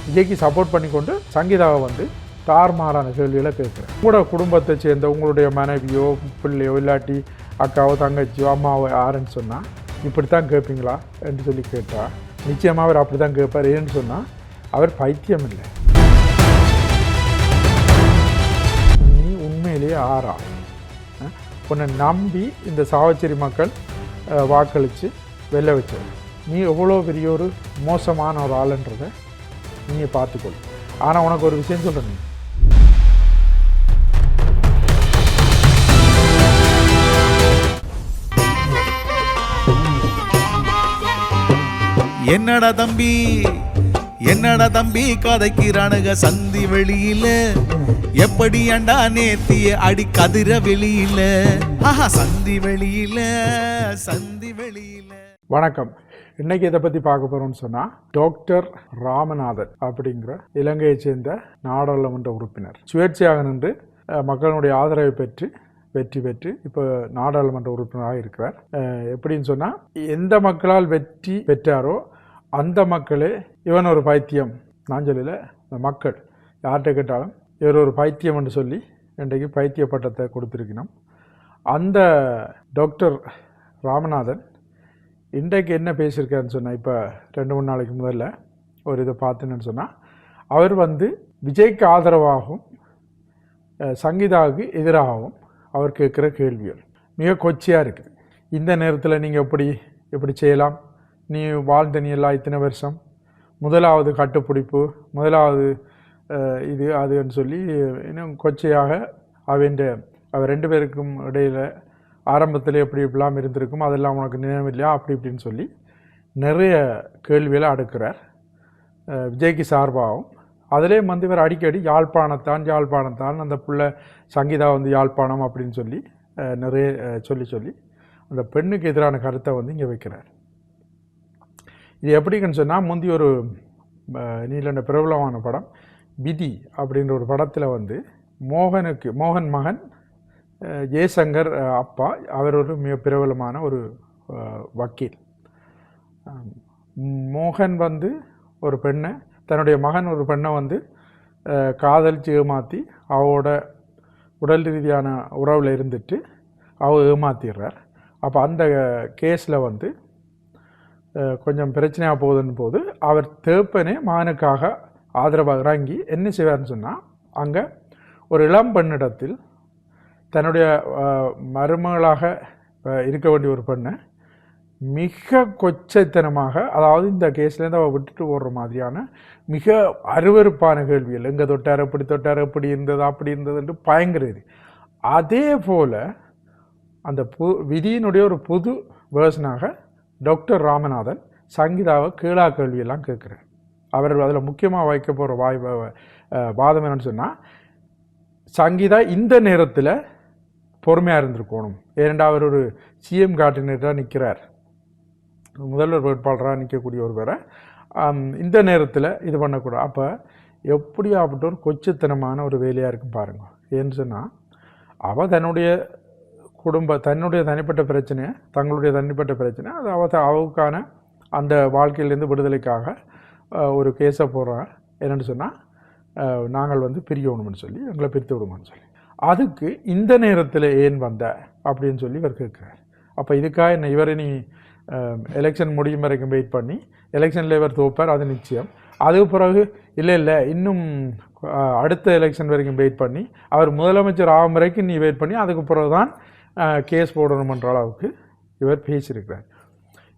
விஜய்க்கு சப்போர்ட் பண்ணிக்கொண்டு சங்கீதாவை வந்து தார்மாரான கேள்விகளை கேட்குறேன். உங்களோட குடும்பத்தை சேர்ந்த உங்களுடைய மனைவியோ பிள்ளையோ இல்லாட்டி அக்காவோ தங்கச்சியோ அம்மாவோ யாருன்னு சொன்னால் இப்படித்தான் கேட்பீங்களா என்று சொல்லி கேட்டால் நிச்சயமாக அவர் அப்படி தான் கேட்பார். ஏன்னு சொன்னால் அவர் பைத்தியம் இல்லை. நீ உண்மையிலேயே ஆறா? உன்னை நம்பி இந்த சாவச்சேரி மக்கள் வாக்களித்து வெல்ல வச்சது. நீ எவ்வளோ பெரிய ஒரு மோசமான ஒரு ஆளுன்றதை நீங்கள் பார்த்துக்கொள்ளு. ஆனால் உனக்கு ஒரு விஷயம் சொல்கிறேன். என்னடா தம்பி கதைக்கிறானுங்க சந்தி வெளியில, எப்படி அண்டா நேத்திய அடி கதிர வெளியில, சந்தி வெளியில. வணக்கம். இன்னைக்கு இதை பற்றி பார்க்க போகிறோம்னு சொன்னால், டாக்டர் ராமநாதன் அப்படிங்கிற இலங்கையை சேர்ந்த நாடாளுமன்ற உறுப்பினர் சுயேட்சையாக நின்று மக்களுடைய ஆதரவை வெற்றி பெற்று இப்போ நாடாளுமன்ற உறுப்பினராக இருக்கிறார். எப்படின்னு சொன்னால், எந்த மக்களால் வெற்றி பெற்றாரோ அந்த மக்களே இவன் ஒரு பைத்தியம், நான் சொல்லல, இந்த மக்கள் யார்கிட்ட கேட்டாலும் இவர் ஒரு பைத்தியம் என்று சொல்லி இன்றைக்கு பைத்திய பட்டத்தை கொடுத்துருக்கணும். அந்த டாக்டர் ராமநாதன் இன்றைக்கு என்ன பேசியிருக்காருன்னு சொன்னால், இப்போ 2-3 நாளைக்கு முதல்ல ஒரு இதை பார்த்துன்னு சொன்னால், அவர் வந்து விஜய்க்கு ஆதரவாகவும் சங்கீதாவுக்கு எதிராகவும் அவர் கேட்குற கேள்விகள் மிக கொச்சையாக இருக்குது. இந்த நேரத்தில் நீங்கள் எப்படி செய்யலாம்? நீ வாழ்ந்த நீ எல்லாம் இத்தனை வருஷம், முதலாவது கட்டுப்பிடிப்பு, முதலாவது இது அதுன்னு சொல்லி இன்னும் கொச்சையாக அவர் 2 பேருக்கும் இடையில் ஆரம்பத்தில் எப்படிலாம் இருந்திருக்கும், அதெல்லாம் உனக்கு நினைவில்லையா, அப்படி இப்படின்னு சொல்லி நிறைய கேள்விகளை அடுக்கிறார் விஜய்க்கு சார்பாகவும். அதிலே வந்து இவர் அடிக்கடி யாழ்ப்பாணத்தான் அந்த பிள்ளை சங்கீதா வந்து யாழ்ப்பாணம் அப்படின்னு சொல்லி நிறைய சொல்லி அந்த பெண்ணுக்கு எதிரான கருத்தை வந்து இங்கே வைக்கிறார். இது எப்படின்னு சொன்னால், முந்தி ஒரு நீலண்ட பிரபலமான படம் விதி அப்படின்ற ஒரு படத்தில் வந்து மோகன் மகன் ஜெய்சங்கர் அப்பா, அவர் ஒரு மிக பிரபலமான ஒரு வக்கீல். மோகன் வந்து ஒரு பெண்ணை, தன்னுடைய மகன் ஒரு பெண்ணை வந்து காதலித்து ஏமாற்றி அவளோட உடல் ரீதியான உறவில் இருந்துட்டு அவள் ஏமாத்திடுறார். அப்போ அந்த கேஸில் வந்து கொஞ்சம் பிரச்சனையாக போகுது. அவர் தேப்பனே மகனுக்காக ஆதரவாக இறங்கி என்ன செய்வார்னு சொன்னால், அங்கே ஒரு இளம் பெண்ணிடத்தில் தன்னுடைய மருமகளாக இருக்க வேண்டிய ஒரு பெண்ணை மிக கொச்சைத்தனமாக, அதாவது இந்த கேஸ்லேருந்து அவள் விட்டுட்டு ஓடுற மாதிரியான மிக அருவருப்பான கேள்விகள், எங்கே தொட்டார், எப்படி இருந்தது, அப்படி இருந்ததுன்ட்டு பயங்கரது. அதே போல் அந்த விதியினுடைய ஒரு புது வேர்ஷனாக டாக்டர் ராமநாதன் சங்கீதாவை கீழா கேள்வியெல்லாம் கேட்குறார். அவர் அதில் முக்கியமாக வைக்க போகிற வாதம் என்னன்னு சொன்னால், சங்கீதா இந்த நேரத்தில் பொறுமையாக இருந்திருக்கணும். ஏனெண்டா அவர் ஒரு சிஎம் கேண்டிடேட்டாக நிற்கிறார், முதல்வர் வேட்பாளராக நிற்கக்கூடிய ஒருவரை இந்த நேரத்தில் இது பண்ணக்கூடாது. அப்போ எப்படியாப்பட்ட ஒரு கொச்சத்தனமான ஒரு வேலையாக இருக்கும் பாருங்க. ஏன்னு சொன்னால், அவள் தன்னுடைய தனிப்பட்ட பிரச்சனையை, தங்களுடைய தனிப்பட்ட பிரச்சனை, அது அவளுக்கான அந்த வாழ்க்கையிலேருந்து விடுதலைக்காக ஒரு கேஸை போடுறாங்க. என்னென்னு சொன்னால், நாங்கள் வந்து பிரியணும்னு சொல்லி, எங்களை பிரித்து விடுங்கன்னு சொல்லி, அதுக்கு இந்த நேரத்தில் ஏன் வந்த அப்படின்னு சொல்லி இவர் கேட்குறார். அப்போ இதுக்காக என்ன, இவரை நீ எலெக்ஷன் முடியும் வரைக்கும் வெயிட் பண்ணி, எலெக்ஷனில் இவர் தோப்பார், அது நிச்சயம். அதுக்கு பிறகு இல்லை இன்னும் அடுத்த எலெக்ஷன் வரைக்கும் வெயிட் பண்ணி, அவர் முதலமைச்சர் ஆகும் வரைக்கும் நீ வெயிட் பண்ணி, அதுக்கு பிறகு தான் கேஸ் போடணுமன்ற அளவுக்கு இவர் பேசியிருக்கிறார்.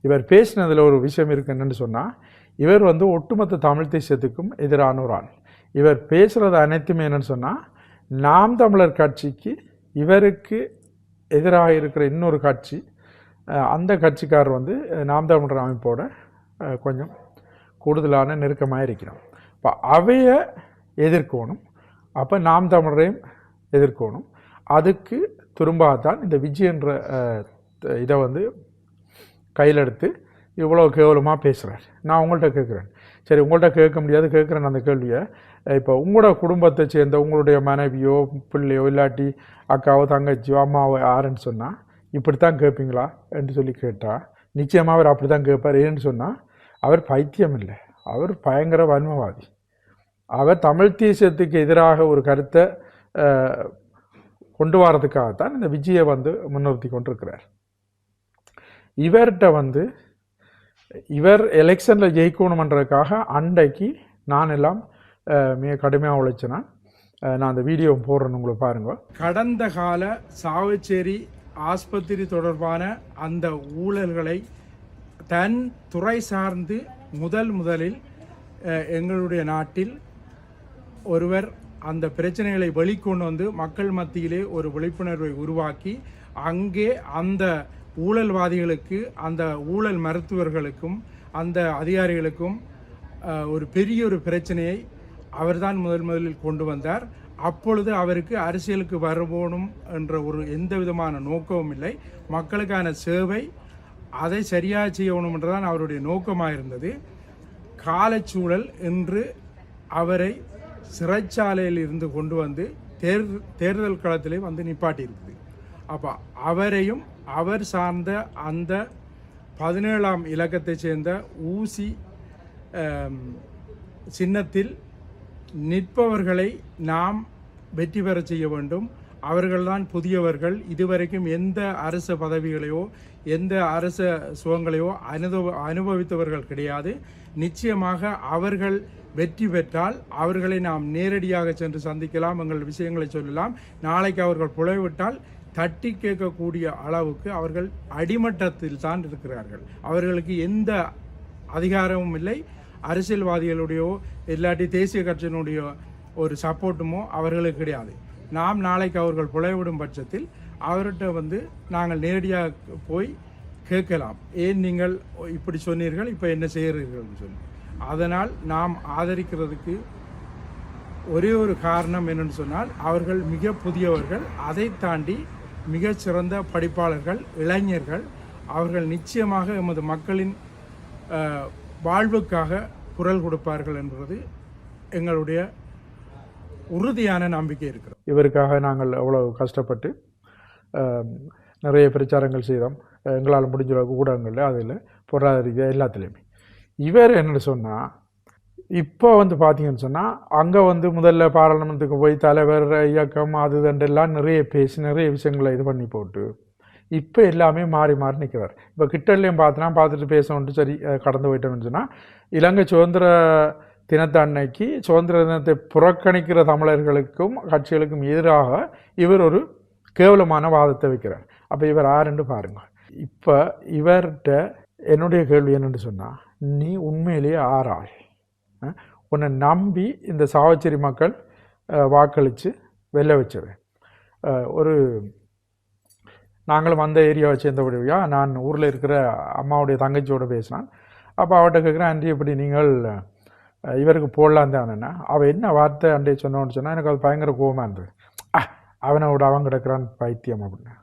இவர் பேசினதில் ஒரு விஷயம் இருக்குது. என்னென்னு சொன்னால், இவர் வந்து ஒட்டுமொத்த தமிழ் தேசியத்துக்கும் எதிரான ஒரு ஆள். இவர் பேசுகிறது அனைத்துமே என்னென்னு சொன்னால், நாம் தமிழர் கட்சிக்கு இவருக்கு எதிராக இருக்கிற இன்னொரு கட்சி, அந்த கட்சிக்காரர் வந்து நாம் தமிழர் அமைப்போட கொஞ்சம் கூடுதலான நெருக்கமாக இருக்கிறோம். இப்போ அவையை எதிர்க்கணும், அப்போ நாம் தமிழரையும் எதிர்க்கணும். அதுக்கு திரும்பாதான் இந்த விஜய் என்ற இதை வந்து கையில் எடுத்து இவ்வளோ கேவலமாக பேசுகிறார். நான் உங்கள்கிட்ட கேட்குறேன், சரி உங்கள்கிட்ட கேட்க முடியாது, கேட்குறேன் அந்த கேள்வியை. இப்போ உங்களோட குடும்பத்தை சேர்ந்த உங்களுடைய மனைவியோ பிள்ளையோ இல்லாட்டி அக்காவோ தங்கச்சியோ அம்மாவோ யாருன்னு சொன்னால் இப்படித்தான் கேட்பீங்களா என்று சொல்லி கேட்டால் நிச்சயமாக அவர் அப்படி தான் கேட்பார். ஏன்னு சொன்னால், அவர் பைத்தியம் இல்லை, அவர் பயங்கர வன்மவாதி. அவர் தமிழ் தேசியத்துக்கு எதிராக ஒரு கருத்தை கொண்டு வரதுக்காகத்தான் இந்த விஜயை வந்து முன்னிறுத்தி கொண்டிருக்கிறார். இவர்கிட்ட இவர் எலெக்ஷனில் ஜெயிக்கணுமன்றதுக்காக அன்றைக்கு நான் எல்லாம் மிக கடுமையாக உழைச்சேன்னா நான் அந்த வீடியோ போடுறேன்னு உங்களுக்கு பாருங்க. கடந்த கால சாவச்சேரி ஆஸ்பத்திரி தொடர்பான அந்த ஊழல்களை தன் துறை சார்ந்து முதலில் எங்களுடைய நாட்டில் ஒருவர் அந்த பிரச்சனைகளை வெளிக்கொண்டு வந்து மக்கள் மத்தியிலே ஒரு விழிப்புணர்வை உருவாக்கி அங்கே அந்த ஊழல்வாதிகளுக்கு அந்த ஊழல் மருத்துவர்களுக்கும் அந்த அதிகாரிகளுக்கும் ஒரு பெரிய ஒரு பிரச்சனையை அவர்தான் முதலில் கொண்டு வந்தார். அப்பொழுது அவருக்கு அரசியலுக்கு வரவோணும் என்ற ஒரு எந்த விதமான நோக்கமும் இல்லை. மக்களுக்கான சேவை அதை சரியாக செய்யணும் என்றுதான் அவருடைய நோக்கமாக இருந்தது. காலச்சூழல் என்று அவரை சிறைச்சாலையில் இருந்து கொண்டு வந்து தேர்தல் களத்திலே வந்து நிப்பாட்டி இருக்குது. அப்போ அவரையும் அவர் சார்ந்த அந்த 17ஆம் இலக்கத்தை சேர்ந்த ஊசி சின்னத்தில் நிற்பவர்களை நாம் வெற்றி பெற செய்ய வேண்டும். அவர்கள்தான் புதியவர்கள். இதுவரைக்கும் எந்த அரச பதவிகளையோ எந்த அரச சுகங்களையோ அனுபவித்தவர்கள் கிடையாது. நிச்சயமாக அவர்கள் வெற்றி பெற்றால் அவர்களை நாம் நேரடியாக சென்று சந்திக்கலாம், எங்கள் விஷயங்களை சொல்லலாம். நாளைக்கு அவர்கள் புலவிட்டால் தட்டி கேட்கக்கூடிய அளவுக்கு அவர்கள் அடிமட்டத்தில் தான் இருக்கிறார்கள். அவர்களுக்கு எந்த அதிகாரமும் இல்லை. அரசியல்வாதிகளுடையோ இல்லாட்டி தேசிய கட்சியினுடைய ஒரு சப்போர்ட்டுமோ அவர்களுக்கு கிடையாது. நாம் நாளைக்கு அவர்கள் புலவிடும் பட்சத்தில் அவர்கிட்ட நாங்கள் நேரடியாக போய் கேட்கலாம், ஏன் நீங்கள் இப்படி சொன்னீர்கள், இப்போ என்ன செய்கிறீர்கள் சொல்லி. அதனால் நாம் ஆதரிக்கிறதுக்கு ஒரே ஒரு காரணம் என்னென்னு சொன்னால் அவர்கள் மிக புதியவர்கள், அதை தாண்டி மிகச்சிறந்த படிப்பாளர்கள், இளைஞர்கள். அவர்கள் நிச்சயமாக எமது மக்களின் வாழ்வுக்காக குரல் கொடுப்பார்கள் என்பது எங்களுடைய உறுதியான நம்பிக்கை இருக்கிறது. இவருக்காக நாங்கள் அவ்வளோ கஷ்டப்பட்டு நிறைய பிரச்சாரங்கள் செய்தோம். எங்களால் முடிஞ்ச அளவுக்கு ஊடகங்களில் அதில் பொருளாதார ரீதியாக எல்லாத்துலேயுமே. இவர் என்னென்னு சொன்னால் இப்போ பார்த்தீங்கன்னு சொன்னால் அங்கே முதல்ல பாராளுமன்றத்துக்கு போய் தலைவர் இயக்கம் அது தண்டெல்லாம் நிறைய பேசி நிறைய விஷயங்களை இது பண்ணி போட்டு இப்போ எல்லாமே மாறி நிற்கிறார். இப்போ கிட்டல்லையும் பார்த்துட்டு பேசணுன்ட்டு சரி கடந்து போயிட்டோம்னு சொன்னால் இலங்கை சுதந்திர தினத்தை அன்னைக்கு சுதந்திர தினத்தை புறக்கணிக்கிற தமிழர்களுக்கும் கட்சிகளுக்கும் எதிராக இவர் ஒரு கேவலமான வாதத்தை வைக்கிறார். அப்போ இவர் யாருன்னு பாருங்கள். இப்போ இவர்கிட்ட என்னுடைய கேள்வி என்னென்னு சொன்னால், நீ உண்மையிலேயே ஆறாள்? உன்னை நம்பி இந்த சாவச்சேரி மக்கள் வாக்களித்து வெல்ல வச்சது. ஒரு நாங்களும் அந்த ஏரியாவை சேர்ந்தபடியா நான் ஊரில் இருக்கிற அம்மாவுடைய தங்கச்சியோடு பேசினான். அப்போ அவட்ட கேட்குறேன், அன்றி எப்படி நீங்கள் இவருக்கு போடலாம் தானேன்னா, அவள் என்ன வார்த்தை அண்டே சொன்னோன்னு சொன்னால் எனக்கு அது பயங்கர கோபமாக இருந்தது. அவனோட அவன் கிடக்கிறான் பைத்தியம் அப்படின்னு.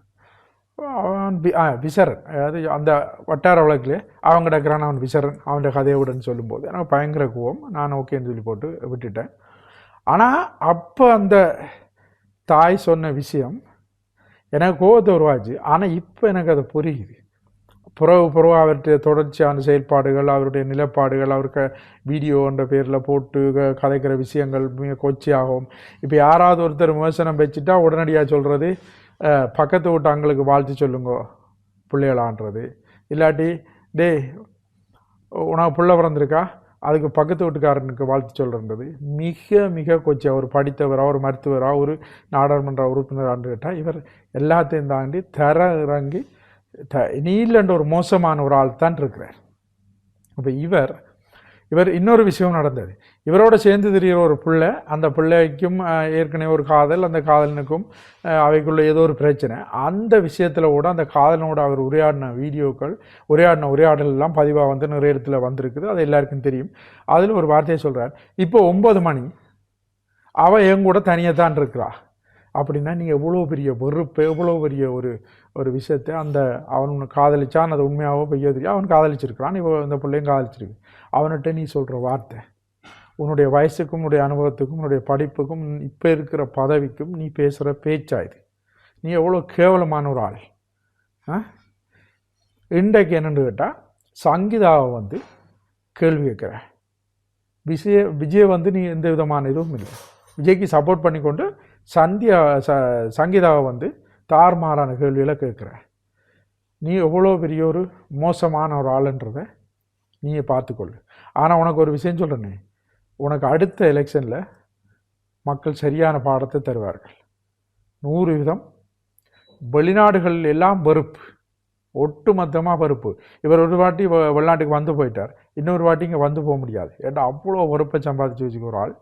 அவன் விசரன், அதாவது அந்த வட்டார வழக்கிலே அவன் கிடக்கிறான், அவன் விசரன், அவன் கதையை விடன்னு சொல்லும்போது எனக்கு பயங்கர கோபம். நான் ஓகேன்னு சொல்லி போட்டு விட்டுட்டேன். ஆனால் அப்போ அந்த தாய் சொன்ன விஷயம் எனக்கு கோபத்தை உருவாச்சு. ஆனால் இப்போ எனக்கு அது புரியுது. புறவு அவருடைய தொடர்ச்சியான செயல்பாடுகள், அவருடைய நிலப்பாடுகள், அவருக்கு வீடியோன்ற பேரில் போட்டு கதைக்கிற விஷயங்கள் மிக கொச்சையாகும். இப்போ யாராவது ஒருத்தர் விமர்சனம் வச்சுட்டா உடனடியாக சொல்கிறது பக்கத்து வீட்டாங்களுக்கு வாழ்த்து சொல்லுங்க பிள்ளைகளான்றது, இல்லாட்டி டே உனக்கு பிள்ளை பிறந்திருக்கா அதுக்கு பக்கத்து வீட்டுக்காரனுக்கு வாழ்த்து சொல்கிறது மிக மிக கொச்சை. அவர் படித்தவராக, ஒரு மருத்துவராக, ஒரு நாடாளுமன்ற உறுப்பினரான்னு கேட்டால் இவர் எல்லாத்தையும் தாண்டி இறங்கி நீலன்ற ஒரு மோசமான ஒரு ஆள் தான் இருக்கிறார். அப்போ இவர் இன்னொரு விஷயம் நடந்தது. இவரோட சேர்ந்து தெரிகிற ஒரு பிள்ளை, அந்த பிள்ளைக்கும் ஏற்கனவே ஒரு காதல், அந்த காதலனுக்கும் அவைக்குள்ள ஏதோ ஒரு பிரச்சனை. அந்த விஷயத்தில் கூட அந்த காதலனோட அவர் உரையாடின வீடியோக்கள், உரையாடல் எல்லாம் பதிவாக நிறைய இடத்துல வந்திருக்குது. அது எல்லாருக்கும் தெரியும். அதில் ஒரு வார்த்தையை சொல்கிறார், இப்போ 9 மணி அவள் என் கூட தனியாக தான் இருக்கிறா. அப்படின்னா நீங்கள் எவ்வளோ பெரிய வெறுப்பு, எவ்வளோ பெரிய ஒரு விஷயத்தை அவன் காதலிச்சான், அது உண்மையாகவோ பொய்யோ தெரியும், அவன் காதலிச்சிருக்கிறான், இந்த பிள்ளையும் காதலிச்சிருக்கு. அவன்கிட்ட நீ சொல்கிற வார்த்தை உன்னுடைய வயசுக்கும் உன்னுடைய அனுபவத்துக்கும் உன்னுடைய படிப்புக்கும் இப்போ இருக்கிற பதவிக்கும் நீ பேசுகிற பேச்சா இது? நீ எவ்வளோ கேவலமான ஒரு ஆள். இன்றைக்கு என்னென்னு கேட்டால் சங்கீதாவை கேள்வி கேட்குற, விஜய் வந்து நீ எந்த விதமான இதுவும் இல்லை. விஜய்க்கு சப்போர்ட் பண்ணிக்கொண்டு சங்கீதாவை வந்து தாறுமாறான கேள்விகளை கேட்குற. நீ எவ்வளோ பெரிய ஒரு மோசமான ஒரு ஆளுன்றதை நீயே பார்த்துக்கொள்ளு. ஆனால் உனக்கு ஒரு விஷயம் சொல்கிறேனே, உனக்கு அடுத்த எலெக்ஷனில் மக்கள் சரியான பாடத்தை தருவார்கள். 100% வெளிநாடுகள் எல்லாம் வெறுப்பு, ஒட்டுமொத்தமாக வெறுப்பு. இவர் ஒரு வாட்டி வெளிநாட்டுக்கு வந்து போயிட்டார், இன்னொரு வாட்டி இங்கே வந்து போக முடியாது. ஏன்னா அவ்வளோ வெறுப்பை சம்பாதிச்சு வச்சுக்க ஒரு ஆள்.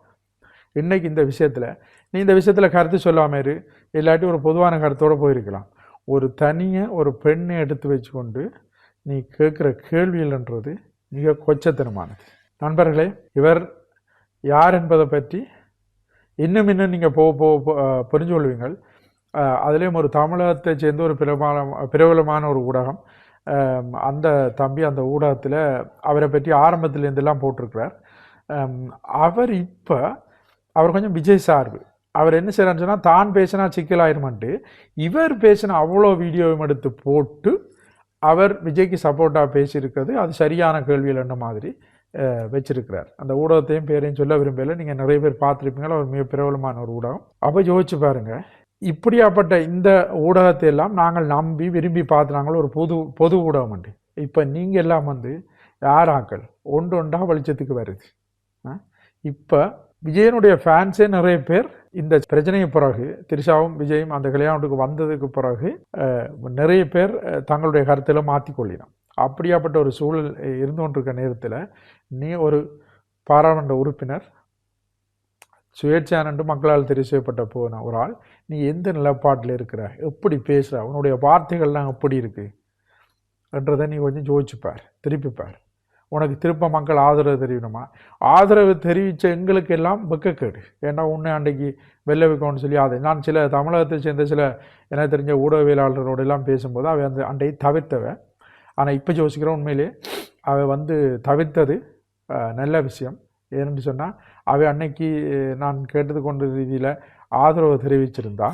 இன்றைக்கி இந்த விஷயத்தில் நீ இந்த விஷயத்தில் கருத்து சொல்லாமல் இரு, இல்லாட்டி ஒரு பொதுவான கருத்தோடு போயிருக்கலாம். ஒரு ஒரு பெண்ணை எடுத்து வச்சுக்கொண்டு நீ கேட்குற கேள்விகள்ன்றது மிக கொச்சத்தனமானது. நண்பர்களே, இவர் யார் என்பதை பற்றி இன்னும் நீங்கள் புரிஞ்சு கொள்வீங்கள். அதுலேயும் ஒரு தமிழகத்தை சேர்ந்த ஒரு பிரபலமான ஒரு ஊடகம், அந்த தம்பி அந்த ஊடகத்தில் அவரை பற்றி ஆரம்பத்துலேருந்தெல்லாம் போட்டிருக்கிறார். அவர் கொஞ்சம் விஜய் சார்பு. அவர் என்ன செய்கிறான்னு சொன்னால், தான் பேசினா சிக்கலாயிருமான்ட்டு இவர் பேசின அவ்வளோ வீடியோவும் எடுத்து போட்டு அவர் விஜய்க்கு சப்போர்ட்டாக பேசியிருக்கிறது அது சரியான கேள்விகள் என்ன மாதிரி வச்சிருக்கிறார். அந்த ஊடகத்தையும் பேரையும் சொல்ல விரும்பல, நீங்கள் நிறைய பேர் பார்த்துருப்பீங்களா, அவர் மிக பிரபலமான ஒரு ஊடகம். அப்போ யோசிச்சு பாருங்கள், இப்படியாப்பட்ட இந்த ஊடகத்தை எல்லாம் நாங்கள் நம்பி விரும்பி பார்த்துனாங்களோ ஒரு பொது ஊடகம் உண்டு. இப்போ நீங்கள் எல்லாம் வந்து யாராக்கள் ஒன்றா வெளிச்சத்துக்கு வருது. இப்போ விஜயனுடைய ஃபேன்ஸே நிறைய பேர் இந்த பிரச்சனைக்கு பிறகு, திரிஷாவும் விஜயும் அந்த கல்யாணத்துக்கு வந்ததுக்கு பிறகு நிறைய பேர் தங்களுடைய கருத்தில் மாற்றிக்கொள்ளினோம். அப்படியாப்பட்ட ஒரு சூழல் இருந்து கொண்டிருக்க நேரத்தில் நீ ஒரு பாராளுமன்ற உறுப்பினர், சுயேட்சையானன்று மக்களால் தெரிவு செய்யப்பட்ட போன ஒரு ஆள், நீ எந்த நிலப்பாட்டில் இருக்கிற, எப்படி பேசுகிற, உன்னுடைய வார்த்தைகள்லாம் எப்படி இருக்குது என்றதை நீ கொஞ்சம் யோசிச்சுப்பார், திருப்பிப்பார். உனக்கு திருப்ப மக்கள் ஆதரவு தெரிவிக்கணுமா? ஆதரவு தெரிவித்த எங்களுக்கு எல்லாம் வெக்கக்கேடு. ஏன்னா உன்னை அன்றைக்கு வெள்ளை வைக்கணும்னு சொல்லி நான் சில தமிழகத்தை சேர்ந்த சில எனக்கு தெரிஞ்ச ஊடகவியலாளர்களோடு எல்லாம் பேசும்போது அவை அந்த அண்டை தவிர்த்தவன். ஆனால் இப்போ யோசிக்கிறேன், உண்மையிலே அவை வந்து தவிர்த்தது நல்ல விஷயம். ஏன்னு சொன்னால் அவை அன்னைக்கு நான் கேட்டது கொண்ட ரீதியில் ஆதரவு தெரிவிச்சிருந்தா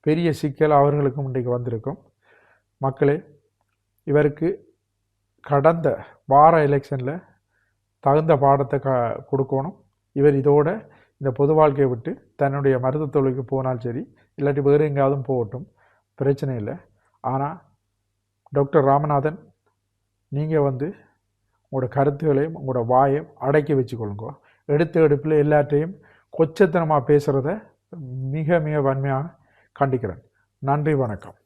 பெரிய சிக்கல் அவர்களுக்கும் இன்றைக்கு வந்திருக்கும். மக்களே, இவருக்கு கடந்த வார எலெக்ஷனில் தகுந்த பாடத்தை கொடுக்கணும். இவர் இதோட இந்த பொது வாழ்க்கையை விட்டு தன்னுடைய மருத்துவ தொழிலுக்கு போனால் சரி, இல்லாட்டி வேறு எங்கேயாவது போகட்டும், பிரச்சனை இல்லை. ஆனால் டாக்டர் ராமநாதன், நீங்கள் வந்து உங்களோட கருத்துக்களையும் உங்களோட வாயையும் அடக்கி வச்சுக்கொள்ளுங்க. எடுப்பில் எல்லாத்தையும் கொச்சத்தனமாக பேசுகிறத மிக மிக வன்மையாக கண்டிக்கிறேன். நன்றி, வணக்கம்.